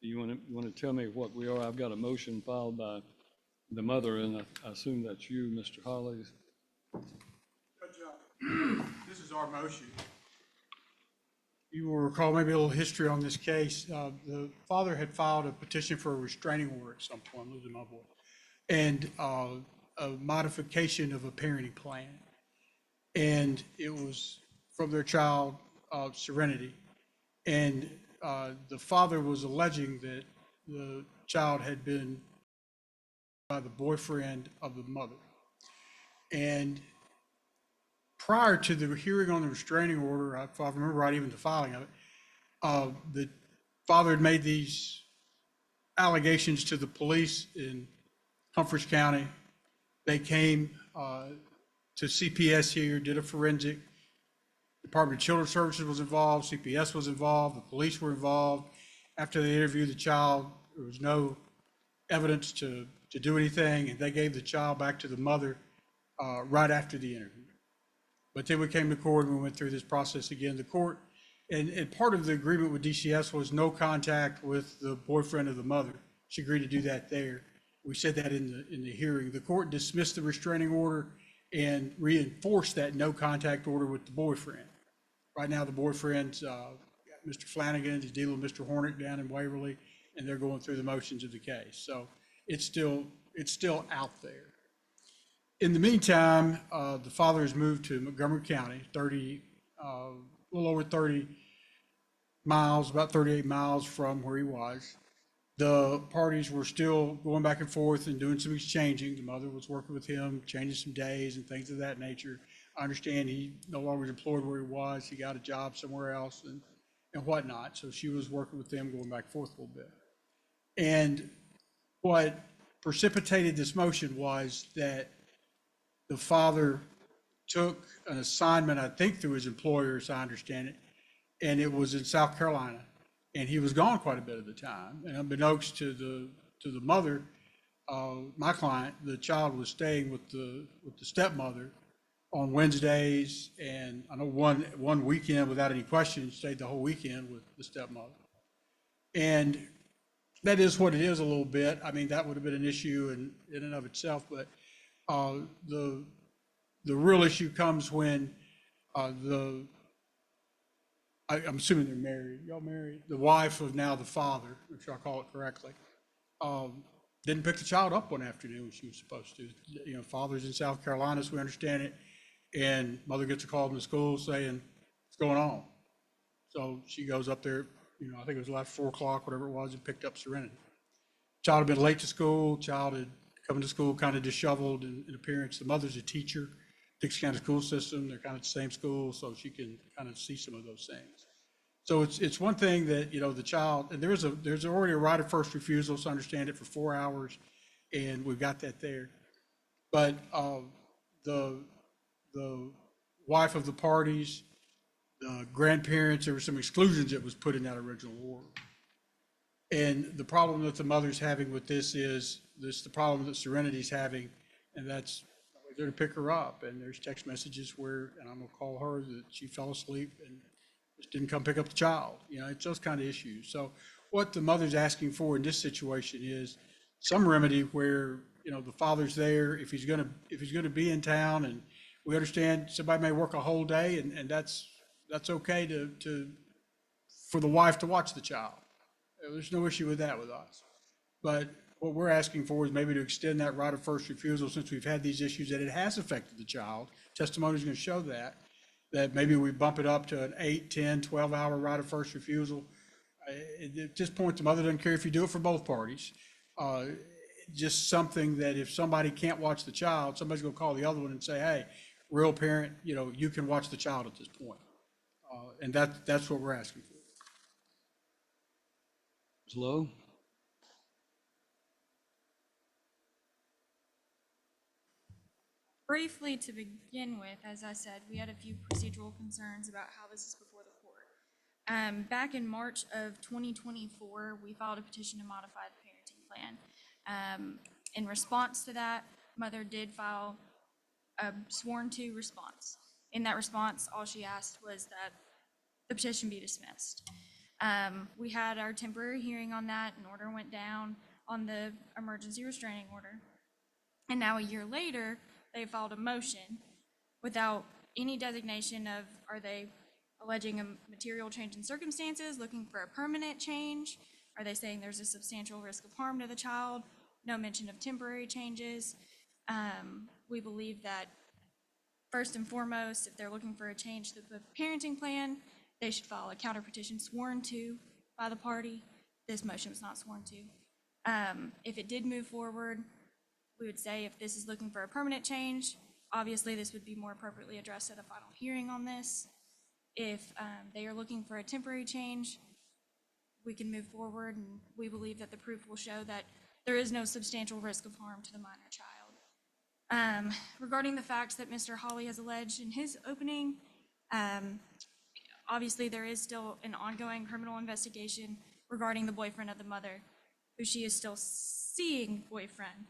You want to tell me what we are? I've got a motion filed by the mother, and I assume that's you, Mr. Hollies. This is our motion. You will recall maybe a little history on this case. The father had filed a petition for a restraining order at some point, losing my voice, and a modification of a parenting plan. And it was from their child, Serenity. And the father was alleging that the child had been by the boyfriend of the mother. And prior to the hearing on the restraining order, if I remember right, even the filing of it, the father had made these allegations to the police in Humphreys County. They came to CPS here, did a forensic. Department of Children's Services was involved, CPS was involved, the police were involved. After they interviewed the child, there was no evidence to do anything, and they gave the child back to the mother right after the interview. But then we came to court and we went through this process again. The court, and part of the agreement with DCS was no contact with the boyfriend of the mother. She agreed to do that there. We said that in the hearing. The court dismissed the restraining order and reinforced that no contact order with the boyfriend. Right now, the boyfriend's Mr. Flanagan is dealing with Mr. Hornick down in Waverly, and they're going through the motions of the case. So it's still out there. In the meantime, the father has moved to Montgomery County, a little over 30 miles, about 38 miles from where he was. The parties were still going back and forth and doing some exchanging. The mother was working with him, changing some days and things of that nature. I understand he no longer employed where he was. He got a job somewhere else and whatnot. So she was working with them, going back and forth a little bit. And what precipitated this motion was that the father took an assignment, I think through his employer, as I understand it, and it was in South Carolina. And he was gone quite a bit of the time. And unbeknownst to the mother, my client, the child was staying with the stepmother on Wednesdays, and I know one weekend without any question stayed the whole weekend with the stepmother. And that is what it is a little bit. I mean, that would have been an issue in and of itself, but the real issue comes when I'm assuming they're married. Y'all married? The wife of now the father, if I'll call it correctly, didn't pick the child up one afternoon when she was supposed to. You know, father's in South Carolina, as we understand it, and mother gets a call from the school saying, what's going on? So she goes up there, you know, I think it was like 4 o'clock, whatever it was, and picked up Serenity. Child had been late to school. Child had come to school kind of disheveled in appearance. The mother's a teacher, Dix County school system. They're kind of the same school, so she can kind of see some of those things. So it's one thing that, you know, the child, and there's already a right of first refusal, so I understand it, for 4 hours, and we've got that there. But the wife of the parties, the grandparents, there were some exclusions that was put in that original order. And the problem that the mother's having with this is the problem that Serenity's having, and that's they're to pick her up. And there's text messages where, and I'm gonna call her, that she fell asleep and just didn't come pick up the child. You know, it's those kind of issues. So what the mother's asking for in this situation is some remedy where, you know, the father's there if he's gonna be in town, and we understand somebody may work a whole day, and that's okay for the wife to watch the child. There's no issue with that with us. But what we're asking for is maybe to extend that right of first refusal, since we've had these issues that it has affected the child. Testimony is going to show that maybe we bump it up to an 8, 10, 12-hour right of first refusal. At this point, the mother doesn't care if you do it for both parties. Just something that if somebody can't watch the child, somebody's going to call the other one and say, hey, real parent, you know, you can watch the child at this point. And that's what we're asking for. Ms. Lowe? Briefly, to begin with, as I said, we had a few procedural concerns about how this is before the court. Back in March of 2024, we filed a petition to modify the parenting plan. In response to that, mother did file a sworn to response. In that response, all she asked was that the petition be dismissed. We had our temporary hearing on that, an order went down on the emergency restraining order. And now a year later, they filed a motion without any designation of, are they alleging a material change in circumstances, looking for a permanent change? Are they saying there's a substantial risk of harm to the child? No mention of temporary changes. We believe that first and foremost, if they're looking for a change to the parenting plan, they should file a counter petition sworn to by the party. This motion was not sworn to. If it did move forward, we would say if this is looking for a permanent change, obviously this would be more appropriately addressed at a final hearing on this. If they are looking for a temporary change, we can move forward, and we believe that the proof will show that there is no substantial risk of harm to the minor child. Regarding the facts that Mr. Hawley has alleged in his opening, obviously there is still an ongoing criminal investigation regarding the boyfriend of the mother, who she is still seeing boyfriend.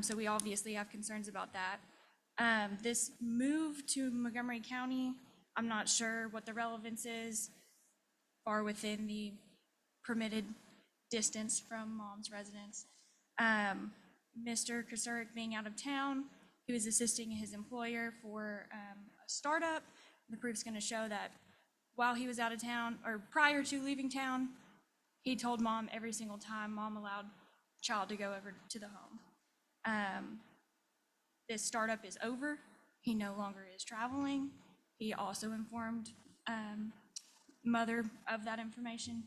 So we obviously have concerns about that. This move to Montgomery County, I'm not sure what the relevance is, far within the permitted distance from mom's residence. Mr. Kosurik being out of town, he was assisting his employer for a startup. The proof's going to show that while he was out of town, or prior to leaving town, he told mom every single time mom allowed child to go over to the home. This startup is over. He no longer is traveling. He also informed mother of that information.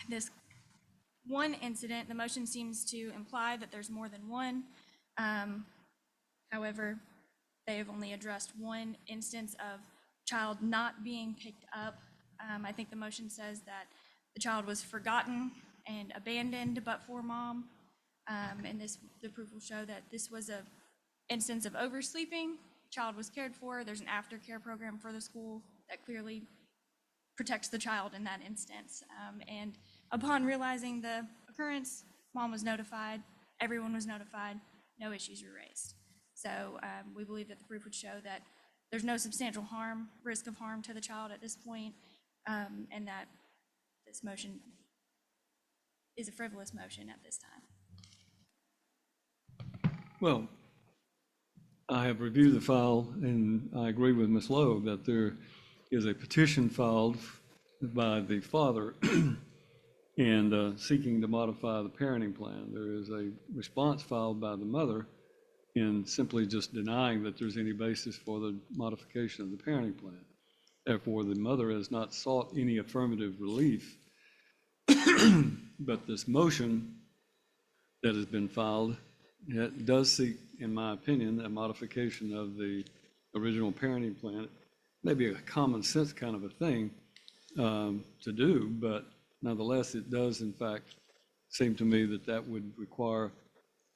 This one incident, the motion seems to imply that there's more than one. However, they have only addressed one instance of child not being picked up. I think the motion says that the child was forgotten and abandoned but for mom. And the proof will show that this was a instance of oversleeping. Child was cared for. There's an aftercare program for the school that clearly protects the child in that instance. And upon realizing the occurrence, mom was notified, everyone was notified, no issues were raised. So we believe that the proof would show that there's no substantial harm, risk of harm to the child at this point, and that this motion is a frivolous motion at this time. Well, I have reviewed the file, and I agree with Ms. Lowe that there is a petition filed by the father and seeking to modify the parenting plan. There is a response filed by the mother in simply just denying that there's any basis for the modification of the parenting plan. Therefore, the mother has not sought any affirmative relief, but this motion that has been filed does seek, in my opinion, a modification of the original parenting plan. Maybe a common sense kind of a thing to do, but nonetheless, it does in fact seem to me that that would require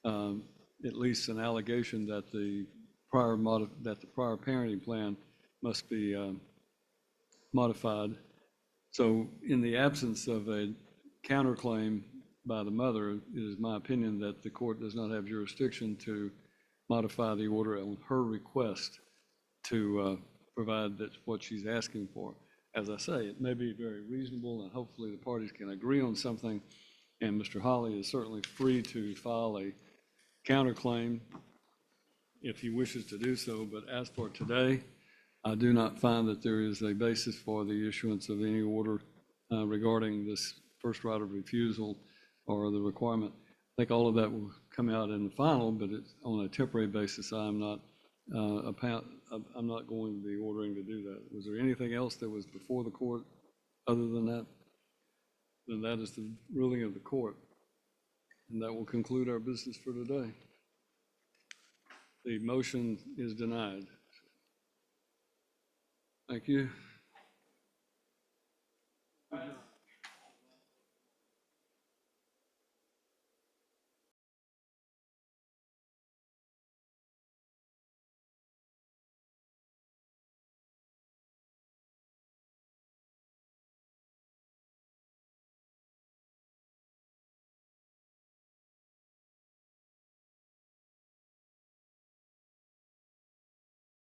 at least an allegation that the prior parenting plan must be modified. So in the absence of a counterclaim by the mother, it is my opinion that the court does not have jurisdiction to modify the order on her request to provide that's what she's asking for. As I say, it may be very reasonable, and hopefully the parties can agree on something, and Mr. Hawley is certainly free to file a counterclaim if he wishes to do so, but as for today, I do not find that there is a basis for the issuance of any order regarding this first right of refusal or the requirement. I think all of that will come out in the final, but it's on a temporary basis. I'm not going to be ordering to do that. Was there anything else that was before the court other than that? Then that is the ruling of the court. And that will conclude our business for today. The motion is denied. Thank you.